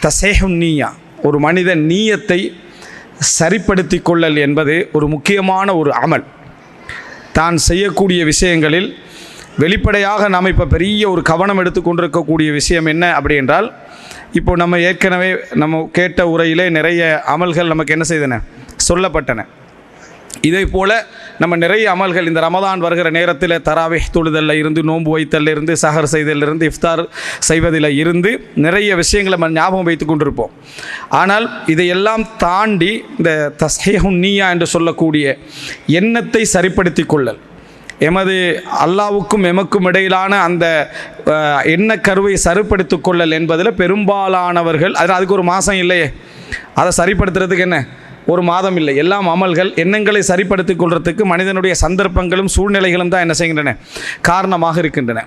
தசேஹுன் நீயா, ஒரு மனிதன் நீயத்தை சரிப்படுத்தி கொள்ளல் என்பது ஒரு முக்கியமான ஒரு அமல். தான் செய்யக்கூடிய விஷயங்களில் வெளிப்படையாக நாம் இப்போ பெரிய ஒரு கவனம் எடுத்து கொண்டிருக்கக்கூடிய விஷயம் என்ன அப்படி என்றால், இப்போ நம்ம ஏற்கனவே நம்ம கேட்ட உரையிலே நிறைய அமல்கள் நமக்கு என்ன செய்தன, சொல்லப்பட்டன. இதே போல் நம்ம நிறைய அமல்கள் இந்த ரமதான் வருகிற நேரத்தில் தராவிஹ் தொழுதலில் இருந்து, நோன்பு வைத்தலில் இருந்து, சஹர் செய்தலிருந்து, இஃப்தார் செய்வதில் இருந்து நிறைய விஷயங்களை நம்ம ஞாபகம் வைத்து கொண்டிருப்போம். ஆனால் இதையெல்லாம் தாண்டி இந்த தஸ்ஹீஹுன் நீயா என்று சொல்லக்கூடிய எண்ணத்தை சரிப்படுத்தி கொள்ளல், எமது அல்லாவுக்கும் எமக்கும் இடையிலான அந்த எண்ணக்கருவை சரிப்படுத்தி கொள்ளல் என்பதில் பெரும்பாலானவர்கள் அதுக்கு ஒரு மாதம் இல்லையே, அதை சரிப்படுத்துறதுக்கு என்ன ஒரு மாதம் இல்லை. எல்லாம் அமல்கள் எண்ணங்களை சரிப்படுத்தி கொள்றதுக்கு மனிதனுடைய சந்தர்ப்பங்களும் சூழ்நிலைகளும் தான் என்ன செய்கின்றன, காரணமாக இருக்கின்றன.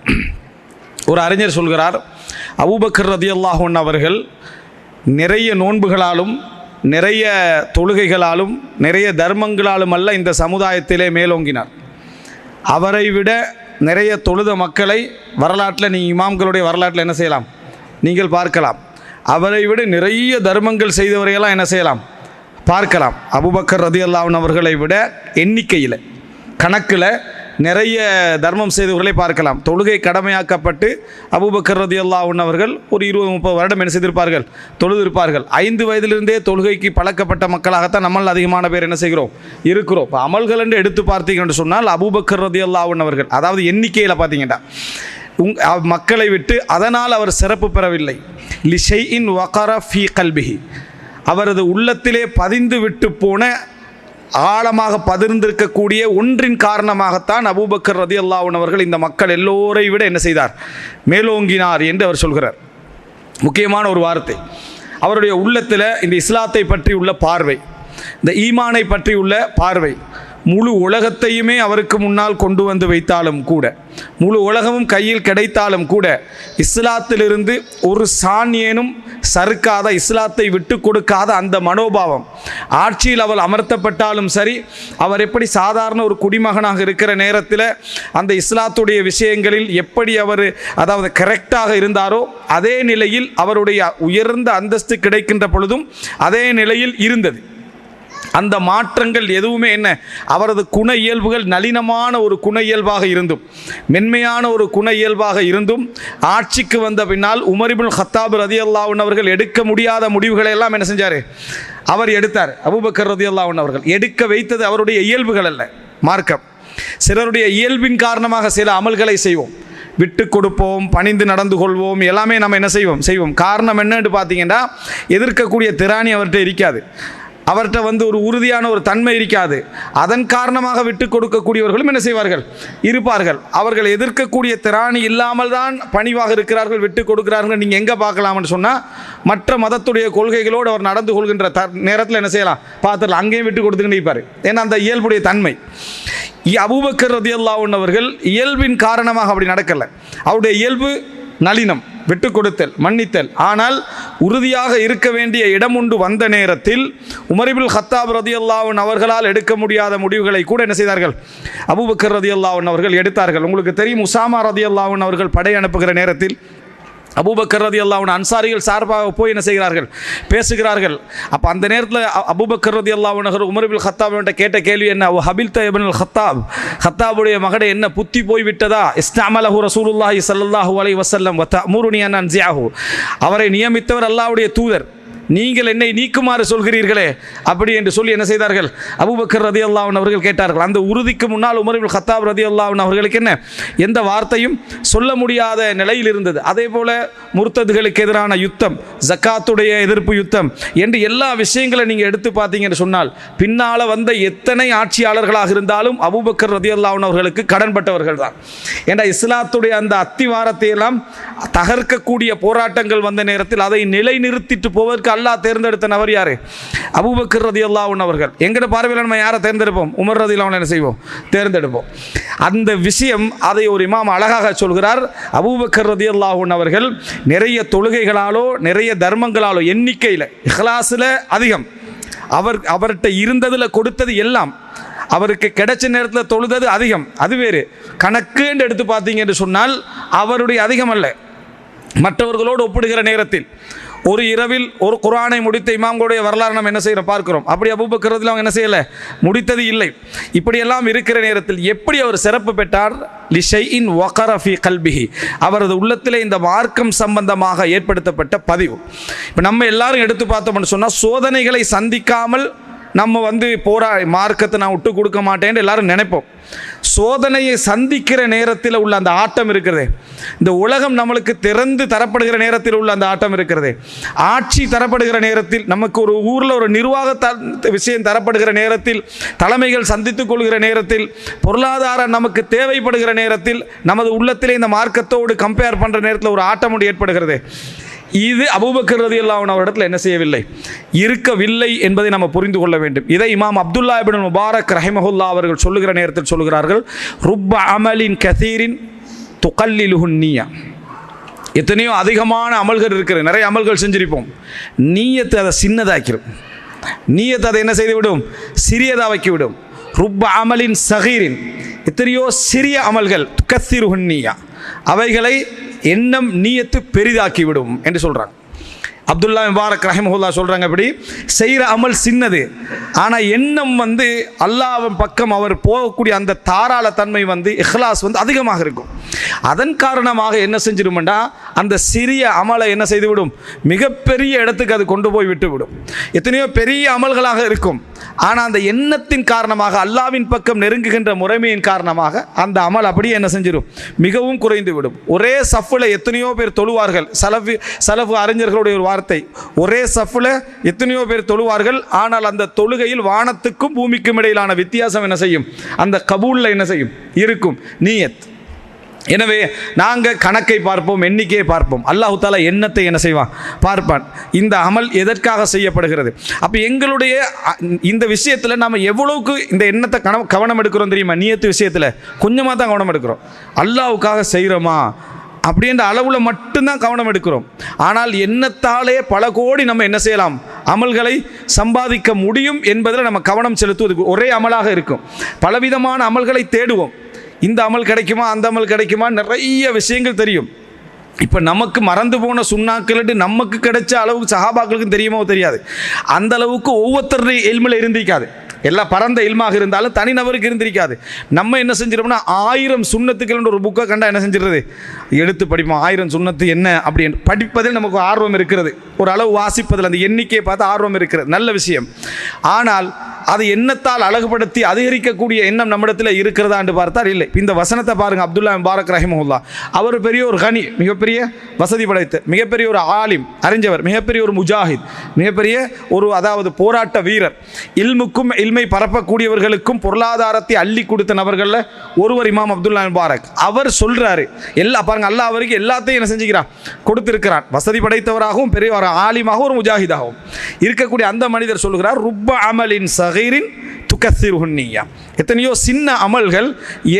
ஒரு அறிஞர் சொல்கிறார், அபூபக்கர் ரலியல்லாஹு அன்ஹு அவர்கள் நிறைய நோன்புகளாலும் நிறைய தொழுகைகளாலும் நிறைய தர்மங்களாலும் அல்ல இந்த சமுதாயத்திலே மேலோங்கினார். அவரை விட நிறைய தொழுத மக்களை வரலாற்றில் நீங்கள் இமாம்களுடைய வரலாற்றில் என்ன செய்யலாம், நீங்கள் பார்க்கலாம். அவரை விட நிறைய தர்மங்கள் செய்தவரையெல்லாம் என்ன செய்யலாம், பார்க்கலாம். அபூபக்கர் ரலியல்லாஹு அன்ஹு அவர்களை விட எண்ணிக்கையில் கணக்கில் நிறைய தர்மம் செய்தவர்களை பார்க்கலாம். தொழுகை கடமையாக்கப்பட்டு அபூபக்கர் ரலியல்லாஹு அன்ஹு அவர்கள் ஒரு 20-30 வருடம் என்ன செய்திருப்பார்கள், தொழுதிருப்பார்கள். 5 வயதிலிருந்தே தொழுகைக்கு பழக்கப்பட்ட மக்களாகத்தான் நம்மள் அதிகமான பேர் என்ன செய்கிறோம், இருக்கிறோம். இப்போ அமல்கள் என்று எடுத்து பார்த்தீங்கன்னு சொன்னால் அபூபக்கர் ரலியல்லாஹு அன்ஹு அவர்கள், அதாவது எண்ணிக்கையில் பார்த்தீங்கன்னா மக்களை விட்டு அதனால் அவர் சிறப்பு பெறவில்லை. லிஷைஇன் வகர ஃபீ கல்பிஹி, அவரது உள்ளத்திலே பதிந்து விட்டு போன ஆழமாக பதிர்ந்திருக்கக்கூடிய ஒன்றின் காரணமாகத்தான் அபூபக்கர் ரலியல்லாஹு அன்ஹு அவர்கள் இந்த மக்கள் எல்லோரை விட என்ன செய்தார், மேலோங்கினார் என்று அவர் சொல்கிறார். முக்கியமான ஒரு வார்த்தை, அவருடைய உள்ளத்தில் இந்த இஸ்லாத்தை பற்றி உள்ள பார்வை, இந்த ஈமானை பற்றி உள்ள பார்வை, முழு உலகத்தையுமே அவருக்கு முன்னால் கொண்டு வந்து வைத்தாலும் கூட, முழு உலகமும் கையில் கிடைத்தாலும் கூட இஸ்லாத்திலிருந்து ஒரு சாணியேனும் சறுக்காத, இஸ்லாத்தை விட்டு கொடுக்காத அந்த மனோபாவம், ஆட்சியில் அவர் அமர்த்தப்பட்டாலும் சரி, அவர் எப்படி சாதாரண ஒரு குடிமகனாக இருக்கிற நேரத்தில் அந்த இஸ்லாத்துடைய விஷயங்களில் எப்படி அவர் அதாவது கரெக்டாக இருந்தாரோ அதே நிலையில் அவருடைய உயர்ந்த அந்தஸ்து கிடைக்கின்ற பொழுதும் அதே நிலையில் இருந்தது. அந்த மாற்றங்கள் எதுவுமே என்ன, அவரது குண இயல்புகள் நளினமான ஒரு குண இயல்பாக இருந்தும், மென்மையான ஒரு குண இயல்பாக இருந்தும், ஆட்சிக்கு வந்த பின்னால் உமர் இப்னு கத்தாப் ரலியல்லாஹு அன்ஹு அவர்கள் எடுக்க முடியாத முடிவுகளை எல்லாம் என்ன செஞ்சார், அவர் எடுத்தார். அபூபக்கர் ரலியல்லாஹு அன்ஹு அவர்கள் எடுக்க வைத்தது அவருடைய இயல்புகள் அல்ல, மார்க்கம். சிலருடைய இயல்பின் காரணமாக சில அமல்களை செய்வோம், விட்டு கொடுப்போம், பணிந்து நடந்து கொள்வோம், எல்லாமே நம்ம என்ன செய்வோம். காரணம் என்னன்னு பார்த்தீங்கன்னா, எதிர்க்கக்கூடிய திராணி அவர்கிட்ட இருக்காது, அவர்கிட்ட ஒரு உறுதியான ஒரு தன்மை இருக்காது. அதன் காரணமாக விட்டு கொடுக்கக்கூடியவர்களும் என்ன செய்வார்கள், இருப்பார்கள். அவர்கள் எதிர்க்கக்கூடிய திராணி இல்லாமல் தான் பணிவாக இருக்கிறார்கள், விட்டு கொடுக்கிறார்கள். நீங்கள் எங்கே பார்க்கலாம்னு சொன்னால், மற்ற மதத்துடைய கொள்கைகளோடு அவர் நடந்து கொள்கின்ற நேரத்தில் என்ன செய்யலாம், பார்த்துடலாம், அங்கேயும் விட்டு கொடுத்துக்கிட்டு இருப்பார். ஏன்னா அந்த இயல்புடைய தன்மை. அபூபக்கர் ரலியல்லாஹு அன்ஹு அவர்கள் இயல்பின் காரணமாக அப்படி நடக்கலை. அவருடைய இயல்பு நளினம், விட்டு கொடுத்தல், மன்னித்தல். ஆனால் உறுதியாக இருக்க வேண்டிய இடம் உண்டு வந்த நேரத்தில் உமர் இப்னு கத்தாப் ரலியல்லாஹு அன்ஹு அவர்களால் எடுக்க முடியாத முடிவுகளை கூட என்ன செய்தார்கள், அபூபக்கர் ரலியல்லாஹு அன்ஹு அவர்கள் எடுத்தார்கள். உங்களுக்கு தெரியும், உசாமா ரலியல்லாஹு அன்ஹு அவர்கள் படை அனுப்புகிற நேரத்தில் அபூபக்கர் ரலியல்லாஹு அன்ஹு அன்சாரிகள் சார்பாக போய் என்ன செய்கிறார்கள், பேசுகிறார்கள். அப்போ அந்த நேரத்தில் அபூபக்கர் ரலியல்லாஹு அன்ஹு உமர் இப்னு கத்தாப் கேட்ட கேள்வி என்ன, ஹபில்த இப்னுல் கத்தாப், கத்தாபுடைய மகனே என்ன புத்தி போய் விட்டதா, இஸ்தஅமலஹு ரசூலுல்லாஹி ஸல்லல்லாஹு அலைஹி வஸல்லம் வ தஅமுருனி அன் அன்ஸிஅஹு, அவரை நியமித்தவர் அல்லாஹ்வுடைய தூதர், நீங்கள் என்னை நீக்குமாறு சொல்கிறீர்களே அப்படி என்று சொல்லி என்ன செய்தார்கள், அபூபக்கர் ரலியல்லாஹு அன்ஹு அவர்கள் கேட்டார்கள். அந்த உறுதிக்கு முன்னால் உமர் இப்னு கத்தாப் ரலியல்லாஹு அன்ஹு அவர்களுக்கு என்ன, எந்த வார்த்தையும் சொல்ல முடியாத நிலையில் இருந்தது. அதே போல முர்த்ததுகளுக்கு எதிரான யுத்தம், ஜக்காத்துடைய எதிர்ப்பு யுத்தம் என்று எல்லா விஷயங்களை நீங்கள் எடுத்து பார்த்தீங்கன்னு சொன்னால், பின்னால் வந்த எத்தனை ஆட்சியாளர்களாக இருந்தாலும் அபூபக்கர் ரலியல்லாஹு அன்ஹு அவர்களுக்கு கடன்பட்டவர்கள் தான். ஏன்னா இஸ்லாத்துடைய அந்த அத்திவாரத்தை எல்லாம் தகர்க்கக்கூடிய போராட்டங்கள் வந்த நேரத்தில் அதை நிலைநிறுத்திட்டு போவதற்கு அல்லாஹ் தேர்ந்தெடுத்த நபர் யாரு, அபூபக்கர் ரலியல்லாஹு அன்ஹு அவர்கள். எங்கட பார்வையில் நம்ம யாரை தேர்ந்தெடுப்போம், உமர் ரலியல்லாஹு அன்ஹு என்ன செய்வோம், தேர்ந்தெடுப்போம். அந்த விஷயம் அதை ஒரு இமாம் அழகாக சொல்கிறார். அபூபக்கர் ரலியல்லாஹு அன்ஹு அவர்கள் நிறைய தொழுகைகளாலோ நிறைய தர்மங்களாலோ எண்ணிக்கையில் இஹ்லாஸில் அதிகம், அவர்கிட்ட இருந்ததில் கொடுத்தது எல்லாம், அவருக்கு கிடைச்ச நேரத்தில் தொழுதது அதிகம், அது வேறு. கணக்கு என்று எடுத்து பார்த்தீங்க என்று சொன்னால் அவருடைய அதிகம் அல்ல, மற்றவர்களோடு ஒப்பிடுகிற நேரத்தில் ஒரு இரவில் ஒரு குர்ஆனை முடித்த இமாம்களுடைய வரலாறு நம்ம என்ன செய்கிறோம் பார்க்கிறோம். அப்படி அபூபக்கர் ரலியல்லாஹு அவங்க என்ன செய்யலை, முடித்தது இல்லை. இப்படியெல்லாம் இருக்கிற நேரத்தில் எப்படி அவர் சிறப்பு பெற்றார்? லிஷைஇன் வகர ஃபீ கல்பிஹி, அவரது உள்ளத்திலே இந்த மார்க்கம் சம்பந்தமாக ஏற்படுத்தப்பட்ட பதிவு. இப்போ நம்ம எல்லாரும் எடுத்து பார்த்தோம்னு சொன்னால், சோதனைகளை சந்திக்காமல் நம்ம மார்க்கத்தை நான் விட்டு கொடுக்க மாட்டேன்னு எல்லாரும் நினைப்போம். சோதனையை சந்திக்கிற நேரத்தில் உள்ள அந்த ஆட்டம் இருக்கிறது, இந்த உலகம் நம்மளுக்கு திறந்து தரப்படுகிற நேரத்தில் உள்ள அந்த ஆட்டம் இருக்கிறது, ஆட்சி தரப்படுகிற நேரத்தில், நமக்கு ஒரு ஊரில் ஒரு நிர்வாக விஷயம் தரப்படுகிற நேரத்தில், தலைமைகள் சந்தித்துக் கொள்கிற நேரத்தில், பொருளாதாரம் நமக்கு தேவைப்படுகிற நேரத்தில், நமது உள்ளத்திலே இந்த மார்க்கத்தோடு கம்பேர் பண்ணுற நேரத்தில் ஒரு ஆட்டம் ஒன்று ஏற்படுகிறது. இது அபூபக்கர் ரலியல்லாஹு அன்ஹு அவரிடத்தில் என்ன செய்யவில்லை, இருக்கவில்லை என்பதை நம்ம புரிந்து கொள்ள வேண்டும். இதை இமாம் அப்துல்லா இப்னு முபாரக் ரஹிமஹுல்லா அவர்கள் சொல்லுகிற நேரத்தில் சொல்லுகிறார்கள், ருப்ப அமலின் கசீரின் துகல்லிலுஹுன் நிய்யா. எத்தனையோ அதிகமான அமல்கள் இருக்கிறது, நிறைய அமல்கள் செஞ்சிருப்போம், நீயத்தை அதை சின்னதாக்கிடும், நீயத்தை அதை என்ன செய்து விடும், சிறியதாக்கி விடும். ருப்ப அமலின் சகீரின், எத்தனையோ சிறிய அமல்கள் துகஸ்ஸிருஹுன் நிய்யா, அவைகளை எண்ணம் நீயத்து பெரிதாக்கிவிடும் என்று சொல்கிறாங்க. அப்துல்லா முபாரக் ரஹிமஹுல்லா சொல்கிறாங்க, அப்படி செய்கிற அமல் சின்னது, ஆனால் எண்ணம் அல்லாஹ்வின் பக்கம் அவர் போகக்கூடிய அந்த தாராள தன்மை இஹ்லாஸ் அதிகமாக இருக்கும். அதன் காரணமாக என்ன செஞ்சிடுமெண்டா, அந்த சிறிய அமலை என்ன செய்துவிடும், மிகப்பெரிய இடத்துக்கு அது கொண்டு போய் விட்டுவிடும். எத்தனையோ பெரிய அமல்களாக இருக்கும், ஆனால் அந்த எண்ணத்தின் காரணமாக, அல்லாஹ்வின் பக்கம் நெருங்குகின்ற முறைமையின் காரணமாக அந்த அமல் அப்படியே என்ன செஞ்சிடும், மிகவும் குறைந்து விடும். ஒரே சஃபில் எத்தனையோ பேர் தொழுவார்கள், சலஃபு அறிஞர்களுடைய ஒரு வார்த்தை, ஒரே சஃபில் எத்தனையோ பேர் தொழுவார்கள், ஆனால் அந்த தொழுகையில் வானத்துக்கும் பூமிக்கும் இடையிலான வித்தியாசம் என்ன செய்யும், அந்த கபூலில் என்ன செய்யும், இருக்கும் நீயத். எனவே நாங்கள் கணக்கை பார்ப்போம், எண்ணிக்கையை பார்ப்போம், அல்லாஹ் தஆலா எண்ணத்தை என்ன செய்வான், பார்ப்பான். இந்த அமல் எதற்காக செய்யப்படுகிறது? அப்போ எங்களுடைய இந்த விஷயத்தில் நாம் எவ்வளவுக்கு இந்த எண்ணத்தை கவனம் எடுக்கிறோம் தெரியுமா? நியத்து விஷயத்தில் கொஞ்சமாக தான் கவனம் எடுக்கிறோம். அல்லாஹ்வுக்காக செய்கிறோமா அப்படின்ற அளவில் மட்டும்தான் கவனம் எடுக்கிறோம். ஆனால் எண்ணத்தாலே பல கோடி நம்ம என்ன செய்யலாம், அமல்களை சம்பாதிக்க முடியும் என்பதில் நம்ம கவனம் செலுத்துவது ஒரே அமலாக இருக்கும். பலவிதமான அமல்களை தேடுவோம், இந்த அமல் கிடைக்குமா, அந்த அமல் கிடைக்குமா, நிறைய விஷயங்கள் தெரியும். இப்போ நமக்கு மறந்து போன சுண்ணாக்கள் நமக்கு கிடைச்ச அளவுக்கு சஹாபாக்களுக்கும் தெரியுமோ தெரியாது. அந்த அளவுக்கு ஒவ்வொருத்தருடைய இல்மில் இருந்திருக்காது. எல்லாம் பரந்த இல்மாக இருந்தாலும் தனிநபருக்கு இருந்திருக்காது. நம்ம என்ன செஞ்சிடோம்னா, 1000 சுண்ணத்துக்கள் ஒரு புக்கை கண்டா என்ன செஞ்சிடுறது, எடுத்து படிப்போம். 1000 சுண்ணத்து என்ன அப்படின்னு படிப்பதில் நமக்கு ஆர்வம் இருக்கிறது, ஒரு அளவு வாசிப்பதில் அந்த எண்ணிக்கையை பார்த்து ஆர்வம் இருக்கிறது, நல்ல விஷயம். ஆனால் அது எண்ணத்தால் அழகுபடுத்தி அதிகரிக்கக்கூடிய எண்ணம் நம்மிடத்தில் இருக்கிறதா என்று பார்த்தால் இல்லை. இந்த வசனத்தை பாருங்கள், அப்துல்லா முபாரக் ரஹிமஹுல்லா அவர் பெரிய ஒரு கனி, மிகப்பெரிய வசதி படைத்த மிகப்பெரிய ஒரு ஆலிம், அறிஞர், மிகப்பெரிய ஒரு முஜாஹித், மிகப்பெரிய ஒரு போராட்ட வீரர், இல்முக்கும் இல்மை பரப்பக்கூடியவர்களுக்கும் பொருளாதாரத்தை அள்ளி கொடுத்த நபர்களில் ஒருவர் இமாம் அப்துல்லா முபாரக். அவர் சொல்கிறாரு, பாருங்கள், அல்லாஹ் அவருக்கு எல்லாத்தையும் என்ன செஞ்சுக்கிறான், கொடுத்திருக்கிறான். வசதி படைத்தவராகவும் பெரிய ஒரு ஆலிமாகவும் ஒரு முஜாஹிதாகவும் இருக்கக்கூடிய அந்த மனிதர் சொல்கிறார், ருப்ப அமலின் சகீரின் துகஸ்ஸிருஹுன் நிய்யா. எத்தனையோ சின்ன அமல்கள்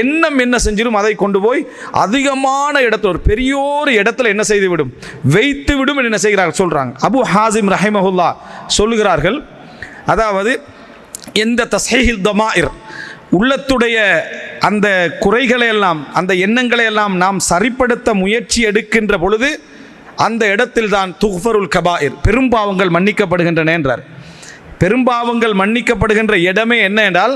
எண்ணம் என்ன செஞ்சிடும், அதை கொண்டு போய் அதிகமான இடத்துல, ஒரு பெரியோரு இடத்துல என்ன செய்து விடும், வைத்து விடும் என்று என்ன செய்கிறார்கள் சொல்கிறாங்க. அபு ஹாசிம் ரஹிமஹுல்லா சொல்லுகிறார்கள், அதாவது எந்த தஸ்ஹீஹில் தமாயிர், உள்ளத்துடைய அந்த குறைகளை எல்லாம், அந்த எண்ணங்களை எல்லாம் நாம் சரிப்படுத்த முயற்சி எடுக்கின்ற பொழுது அந்த இடத்தில் தான் துஃபருல் கபாயிர், பெரும்பாவங்கள் மன்னிக்கப்படுகின்றன என்றார். பெரும்பாவங்கள் மன்னிக்கப்படுகின்ற இடமே என்ன என்றால்,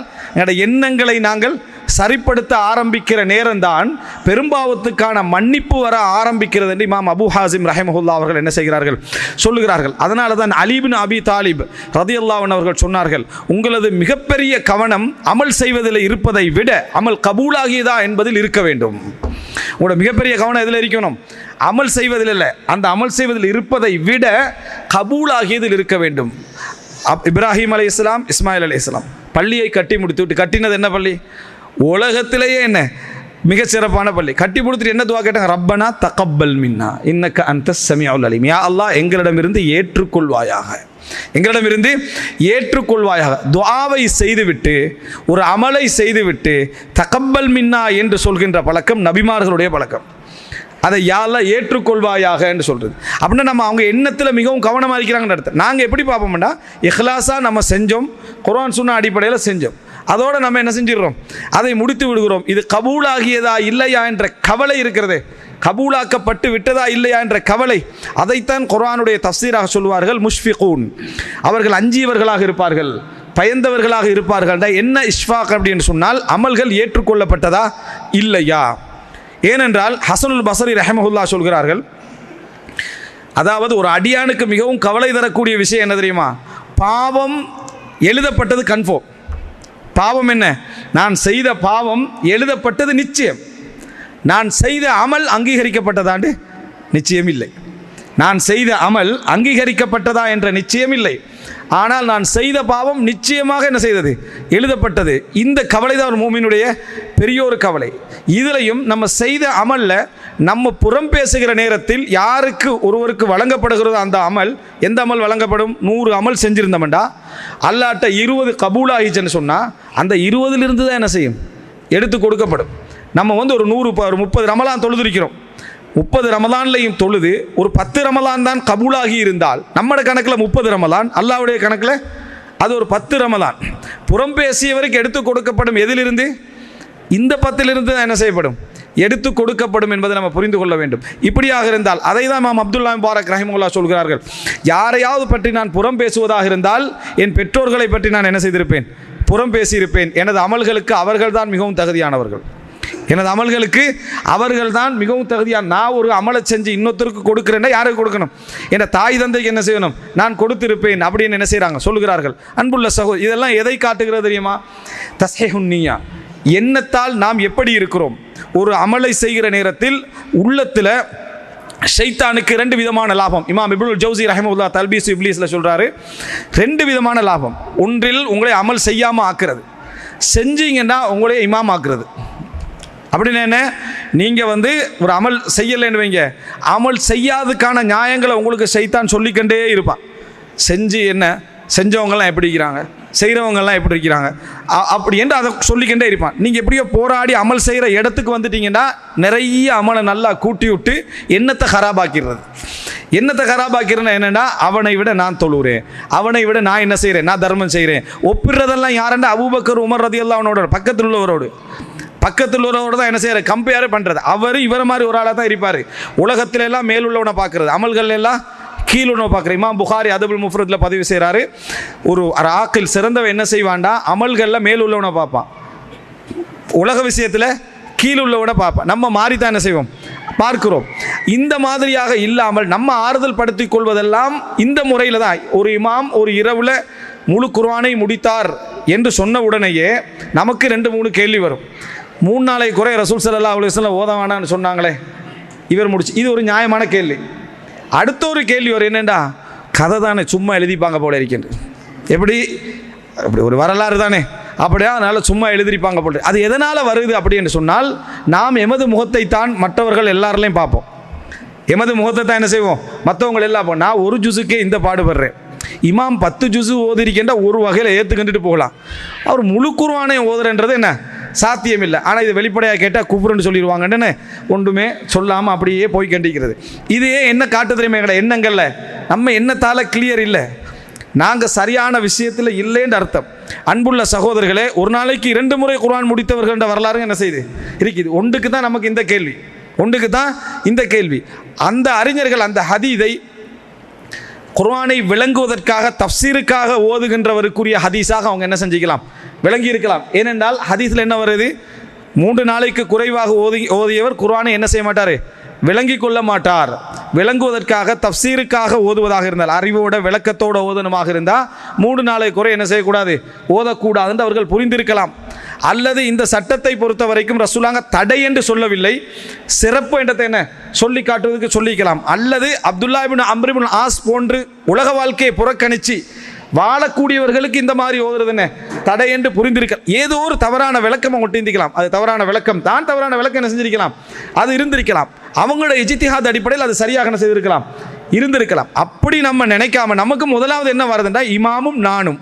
எண்ணங்களை நாங்கள் சரிப்படுத்த ஆரம்பிக்கிற நேரம்தான் பெரும்பாவத்துக்கான மன்னிப்பு வர ஆரம்பிக்கிறது என்று இமாம் அபு ஹாசிம் ரஹிமஹுல்லா அவர்கள் என்ன செய்கிறார்கள், சொல்லுகிறார்கள். அதனால தான் அலி இப்னு அபி தாலிப் ரலியல்லாஹு அன்ஹு அவர்கள் சொன்னார்கள், உங்களது மிகப்பெரிய கவனம் அமல் செய்வதில் இருப்பதை விட அமல் கபூலாகியதா என்பதில் இருக்க வேண்டும். உங்களோட மிகப்பெரிய கவனம் எதில் இருக்கணும், அமல் செய்வதில் இல்லை, அந்த அமல் செய்வதில் இருப்பதை விட கபூலாகியதில் இருக்க வேண்டும். இப்ராஹிம் அலைஹிஸ்ஸலாம், இஸ்மாயில் அலைஹிஸ்ஸலாம் பள்ளியை கட்டி முடித்து விட்டு, கட்டினது என்ன பள்ளி, உலகத்திலேயே என்ன மிகச்சிறப்பான பள்ளி, கட்டி முடித்துட்டு என்ன துவா கேட்டாங்க, ரப்பனா தகப்பல் மின்னா இன்னக அன்தஸ் ஸமீஉல் அலீம், யா அல்லாஹ் எங்களிடமிருந்து ஏற்றுக்கொள்வாயாக, எங்களிடமிருந்து ஏற்றுக்கொள்வாயாக. துஆவை செய்துவிட்டு, ஒரு அமலை செய்துவிட்டு தகப்பல் மின்னா என்று சொல்கின்ற பழக்கம் நபிமார்களுடைய பழக்கம். அதை யாரெல்லாம் ஏற்றுக்கொள்வாயாக என்று சொல்கிறது அப்படின்னா, நம்ம அவங்க எண்ணத்தில் மிகவும் கவனமாக இருக்கிறாங்கன்னு அர்த்தம். நாங்கள் எப்படி பார்ப்போம்னா, இஹ்லாஸாக நம்ம செஞ்சோம், குர்ஆன் சுன்னா அடிப்படையில் செஞ்சோம், அதோடு நம்ம என்ன செஞ்சிடறோம், அதை முடித்து விடுகிறோம். இது கபூலாகியதா இல்லையா என்ற கவலை இருக்கிறது. கபூலாக்கப்பட்டு விட்டதா இல்லையா என்ற கவலை, அதைத்தான் குர்ஆனுடைய தஃசீராக சொல்வார்கள் முஷ்ஃபிகூன். அவர்கள் அஞ்சியவர்களாக இருப்பார்கள், பயந்தவர்களாக இருப்பார்கள். என்ன இஷ்ஃபாக் அப்படின்னு சொன்னால் அமல்கள் ஏற்றுக்கொள்ளப்பட்டதா இல்லையா. ஏனென்றால் ஹசனுல் பஸரி ரஹ்மஹுல்லாஹ் சொல்கிறார்கள், அதாவது ஒரு அடியானுக்கு மிகவும் கவலை தரக்கூடிய விஷயம் என்ன தெரியுமா? பாவம் எழுதப்பட்டது கன்ஃபார்ம். பாவம் என்ன? நான் செய்த பாவம் எழுதப்பட்டது நிச்சயம். நான் செய்த அமல் அங்கீகரிக்கப்பட்டதாண்டு நிச்சயம் இல்லை. நான் செய்த அமல் அங்கீகரிக்கப்பட்டதா என்ற நிச்சயம் இல்லை. ஆனால் நான் செய்த பாவம் நிச்சயமாக என்ன செய்தது? எழுதப்பட்டது. இந்த கவலை தான் ஒரு மூமினுடைய பெரிய ஒரு கவலை. இதிலையும் நம்ம செய்த அமலில் நம்ம புறம் பேசுகிற நேரத்தில் யாருக்கு ஒருவருக்கு வழங்கப்படுகிறதோ அந்த அமல், எந்த அமல் வழங்கப்படும்? 100 அமல் செஞ்சுருந்தோம்டா அல்லாட்ட 20 கபூலாகிச்சுன்னு சொன்னால் அந்த 20லிருந்து தான் என்ன செய்யும்? எடுத்து கொடுக்கப்படும். நம்ம வந்து ஒரு 30 ரமலான் தொழுதிருக்கிறோம். 30 ரமலான்லையும் தொழுது ஒரு 10 ரமலான் தான் கபூலாகி இருந்தால் நம்மளோட கணக்கில் 30 ரமலான், அல்லாவுடைய கணக்கில் அது ஒரு 10 ரமலான். புறம் பேசியவருக்கு எடுத்து கொடுக்கப்படும். எதிலிருந்து? இந்த 10லிருந்து தான் என்ன செய்யப்படும்? எடுத்து கொடுக்கப்படும் என்பதை நம்ம புரிந்து கொள்ள வேண்டும். இப்படியாக இருந்தால் அதை தான் இமாம் அப்துல்லா முபாரக் ரஹிமஹுல்லாஹ் சொல்கிறார்கள், யாரையாவது பற்றி நான் புறம் பேசுவதாக இருந்தால் என் பெற்றோர்களை பற்றி நான் என்ன செய்திருப்பேன்? புறம் பேசியிருப்பேன். எனது அமல்களுக்கு அவர்கள்தான் மிகவும் தகுதியானவர்கள். எனது அமல்களுக்கு அவர்கள் தான் மிகவும் தகுதியான. நான் ஒரு அமலை செஞ்சு இன்னொருத்தருக்கு கொடுக்குறேன்னா யாருக்கு கொடுக்கணும்? என் தாய் தந்தைக்கு என்ன செய்யணும்? நான் கொடுத்திருப்பேன் அப்படின்னு என்ன செய்கிறாங்க? சொல்கிறார்கள். அன்புள்ள சகோதரர், இதெல்லாம் எதை காட்டுகிறது தெரியுமா? தஸ்ஹீஹுன் நிய்யா, எண்ணத்தால் நாம் எப்படி இருக்கிறோம். ஒரு அமலை செய்கிற நேரத்தில் உள்ளத்தில் ஷைத்தானுக்கு 2 விதமான லாபம். இமாம் இப்னுல் ஜௌசி ரஹிமஹுல்லாஹ் தல்பீஸ் இப்லீஸில் சொல்கிறாரு, 2 விதமான லாபம். ஒன்றில் உங்களை அமல் செய்யாமல் ஆக்குறது, செஞ்சீங்கன்னா உங்களே இமாம் ஆக்குறது. அப்படின்னு என்ன? நீங்கள் வந்து ஒரு அமல் செய்யலைன்னு வைங்க, அமல் செய்யாததுக்கான நியாயங்களை உங்களுக்கு ஷைத்தான் சொல்லிக்கொண்டே இருப்பான். செஞ்சு என்ன செஞ்சவங்கெல்லாம் எப்படி இருக்கிறாங்க, செய்கிறவங்கெல்லாம் எப்படி இருக்கிறாங்க அப்படி என்று அதை சொல்லிக்கிட்டே இருப்பான். நீங்கள் எப்படியோ போராடி அமல் செய்கிற இடத்துக்கு வந்துட்டீங்கன்னா நிறைய அமலை நல்லா கூட்டி விட்டு எண்ணத்தை ஹராபாக்கிறது. எண்ணத்தை ஹராபாக்கிறேன்னா என்னென்னா, அவனை விட நான் தொழுகிறேன், அவனை விட நான் என்ன செய்கிறேன், நான் தர்மம் செய்கிறேன். ஒப்பிடுறதெல்லாம் யாருன்னா அபூபக்கர் உமர் ரலியல்லாஹு அவனோட பக்கத்தில் உள்ளவரோடு தான் என்ன செய்யற, கம்பேர் பண்ணுறது. அவர் இவரை மாதிரி ஒரு ஆளாக தான் இருப்பார். உலகத்தில எல்லாம் மேலுள்ளவனை பார்க்குறது, அமல்கள் எல்லாம் கீழுள்ளவனை பார்க்குற. இமாம் புகாரி அதபுல் முஃபரத்தில் பதிவு செய்கிறாரு, ஒரு ஆக்கில் சிறந்தவன் என்ன செய்வான்டா, அமல்களில் மேலுள்ளவனை பார்ப்பான், உலக விஷயத்தில் கீழுள்ளவனை பார்ப்பான். நம்ம மாறி தான் என்ன செய்வோம், பார்க்கிறோம். இந்த மாதிரியாக இல்லாமல் நம்ம ஆறுதல் படுத்திக் கொள்வதெல்லாம் இந்த முறையில் தான். ஒரு இமாம் ஒரு இரவில் முழு குர்ஆனை முடித்தார் என்று சொன்ன உடனேயே நமக்கு 2-3 கேள்வி வரும். 3 நாளை குறை ரசூல் ஸல்லல்லாஹு அலைஹி வஸல்லம் ஓத வேணான்னு சொன்னாங்களே, இவர் முடிச்சு. இது ஒரு நியாயமான கேள்வி. அடுத்த ஒரு கேள்வி வரும், என்னென்னா, கதை தானே, சும்மா எழுதிப்பாங்க போல இருக்கின்ற. எப்படி? அப்படி ஒரு வரலாறு தானே, அப்படியா, அதனால் சும்மா எழுதிருப்பாங்க போல. அது எதனால் வருது அப்படின்னு சொன்னால், நாம் எமது முகத்தை தான் மற்றவர்கள் எல்லாரிலையும் பார்ப்போம். எமது முகத்தை தான் என்ன செய்வோம், மற்றவங்க எல்லாம். நான் ஒரு ஜுஸுக்கே இந்த பாடுபடுறேன், இமாம் 10 ஜுஸு ஓதிருக்கின்ற ஒரு வகையில் ஏற்றுக்கிட்டு போகலாம். அவர் முழு குர்ஆனை ஓதுறன்றது என்ன சாத்தியம் இல்லை. ஆனால் இது வெளிப்படையாக கேட்டால் குஃப்ருன்னு சொல்லிடுவாங்கன்னு ஒன்றுமே சொல்லாமல் அப்படியே போய் கண்டிக்கிறது. இதையே என்ன காட்டு தெரியுமா, எங்களை எண்ணங்களில் நம்ம எண்ணத்தால் கிளியர் இல்லை, நாங்கள் சரியான விஷயத்தில் இல்லைன்னு அர்த்தம். அன்புள்ள சகோதரர்களே, ஒரு நாளைக்கு 2 முறை குர்ஆன் முடித்தவர்கள்ன்ற வரலாறு என்ன செய்யுது இருக்குது. ஒன்றுக்கு தான் நமக்கு இந்த கேள்வி, ஒன்றுக்கு தான் இந்த கேள்வி. அந்த அறிஞர்கள் அந்த ஹதீதை குர்ஆனை விளங்குவதற்காக தஃப்சீருக்காக ஓதுகின்றவருக்குரிய ஹதீஸாக அவங்க என்ன செஞ்சுக்கலாம், விளங்கி இருக்கலாம். ஏனென்றால் ஹதீஸில் என்ன வருது, 3 நாளைக்கு குறைவாக ஓதியவர் குர்ஆனை என்ன செய்ய மாட்டார், விளங்கி கொள்ள மாட்டார். விளங்குவதற்காக தஃப்சீருக்காக ஓதுவதாக இருந்தால், அறிவோட விளக்கத்தோடு ஓதனமாக இருந்தால் 3 நாளை குறை என்ன செய்யக்கூடாது, ஓதக்கூடாது என்று அவர்கள் புரிந்திருக்கலாம். அல்லது இந்த சட்டத்தை பொறுத்த வரைக்கும் ரசூலாங்க தடை என்று சொல்லவில்லை, சிறப்பு என்றதை என்ன சொல்லி காட்டுவதற்கு சொல்லிக்கலாம். அல்லது அப்துல்லா இப்னு அம்ர் இப்னு ஆஸ் போன்று உலக வாழ்க்கையை புறக்கணித்து வாழக்கூடியவர்களுக்கு இந்த மாதிரி ஓதுறது என்ன தடை என்று புரிந்திருக்க, ஏதோ ஒரு தவறான விளக்கம் அவங்க இருந்திருக்கலாம். அது தவறான விளக்கம் தான், தவறான விளக்கம் என்ன செஞ்சிருக்கலாம், அது இருந்திருக்கலாம். அவங்களோட இஜ்திஹாத் அடிப்படையில் அது சரியாக என்ன செய்திருக்கலாம், இருந்திருக்கலாம். அப்படி நம்ம நினைக்காம நமக்கு முதலாவது என்ன வருதுன்னா, இமாமும் நானும்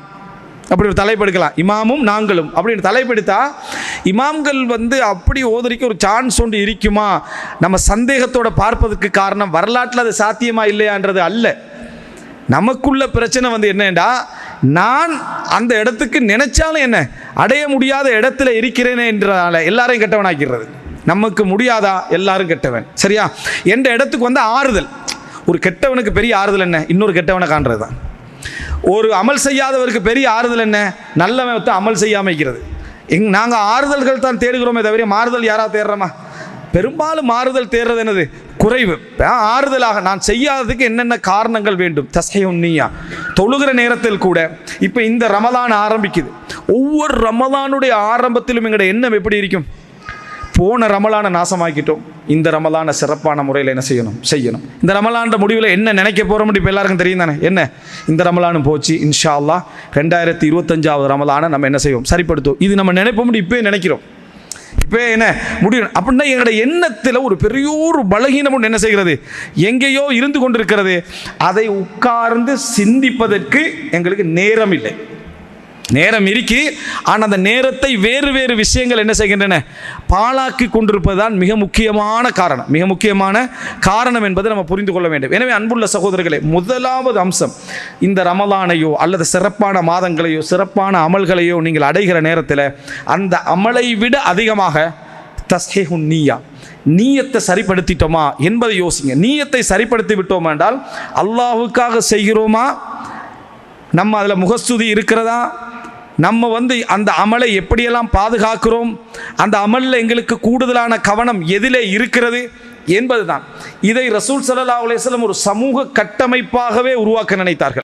அப்படி ஒரு தலைப்பெடுக்கலாம், இமாமும் நாங்களும் அப்படின்னு தலைப்பெடுத்தா, இமாம்கள் வந்து அப்படி ஓதுறிக்க ஒரு சான்ஸ் ஒன்று இருக்குமா, நம்ம சந்தேகத்தோட பார்ப்பதற்கு காரணம் வரலாற்றில் அது சாத்தியமா இல்லையான்றது அல்ல. நமக்குள்ள பிரச்சனை வந்து என்னன்னா, நான் அந்த இடத்துக்கு நினைச்சாலும் என்ன அடைய முடியாத இடத்துல இருக்கிறேனே என்றால எல்லாரையும் கெட்டவனாக்கிறது. நமக்கு முடியாதா, எல்லாரும் கெட்டவன், சரியா என்ற இடத்துக்கு வந்து ஆறுதல். ஒரு கெட்டவனுக்கு பெரிய ஆறுதல் என்ன? இன்னொரு கெட்டவனை காண்றது தான். ஒரு அமல் செய்யாதவருக்கு பெரிய ஆறுதல் என்ன? நல்லவன் அமல் செய்யாமல் இருக்கிறது. நாங்கள் ஆறுதல்கள் தான் தேடுகிறோமே தவிர மாறுதல் யாராவது தேடுறோமா? பெரும்பாலும் மாறுதல் தேடுறது என்னது? குறைவு. ஆறுதலாக நான் செய்யாததுக்கு என்னென்ன காரணங்கள் வேண்டும்? தஸ்ஹீஹுன் நிய்யா. தொழுகிற நேரத்தில் கூட இப்போ இந்த ரமலான் ஆரம்பிக்குது. ஒவ்வொரு ரமலானுடைய ஆரம்பத்திலும் எங்களுடைய எண்ணம் எப்படி இருக்கும்? போன ரமலானை நாசமாக்கிட்டோம், இந்த ரமலானை சிறப்பான முறையில் என்ன செய்யணும். இந்த ரமலான் முடிவில் என்ன நினைக்க போகிறோம் இப்போ எல்லாருக்கும் தெரியும் தானே? என்ன, இந்த ரமலானும் போச்சு, இன்ஷா அல்லாஹ் 2025 ரமலானை நம்ம என்ன செய்வோம்? சரிப்படுத்துவோம். இது நம்ம நினைப்போம், இப்போ நினைக்கிறோம், இப்போ என்ன முடியும் அப்படின்னா எங்களுடைய எண்ணத்தில் ஒரு பெரிய ஒரு பலகீனம் ஒன்று என்ன செய்கிறது? எங்கேயோ இருந்து கொண்டிருக்கிறது. அதை உட்கார்ந்து சிந்திப்பதற்கு எங்களுக்கு நேரம் இல்லை. நேரம் இருக்கு, ஆனால் அந்த நேரத்தை வேறு வேறு விஷயங்கள் என்ன செய்கின்றன? பாழாக்கி கொண்டிருப்பதுதான் மிக முக்கியமான காரணம் என்பதை நம்ம புரிந்து கொள்ள வேண்டும். எனவே அன்புள்ள சகோதரர்களே, முதலாவது அம்சம், இந்த ரமலானையோ அல்லது சிறப்பான மாதங்களையோ சிறப்பான அமல்களையோ நீங்கள் அடைகிற நேரத்தில் அந்த அமலை விட அதிகமாக தஸ்ஹீஹுன் நிய்யா, நீயத்தை சரிப்படுத்திட்டோமா என்பதை யோசிங்க. நீயத்தை சரிப்படுத்தி விட்டோம் என்றால் அல்லாஹ்வுக்காக செய்கிறோமா, நம்ம அதில் முகஸ்துதி இருக்கிறதா, நம்ம அந்த அமலை எப்படியெல்லாம் பாதுகாக்கிறோம், அந்த அமலில் எங்களுக்கு கூடுதலான கவனம் எதிலே இருக்கிறது என்பதுதான். இதை ரசூல் ஸல்லல்லாஹு அலைஹி வஸல்லம் ஒரு சமூக கட்டமைப்பாகவே உருவாக்க நினைத்தார்கள்.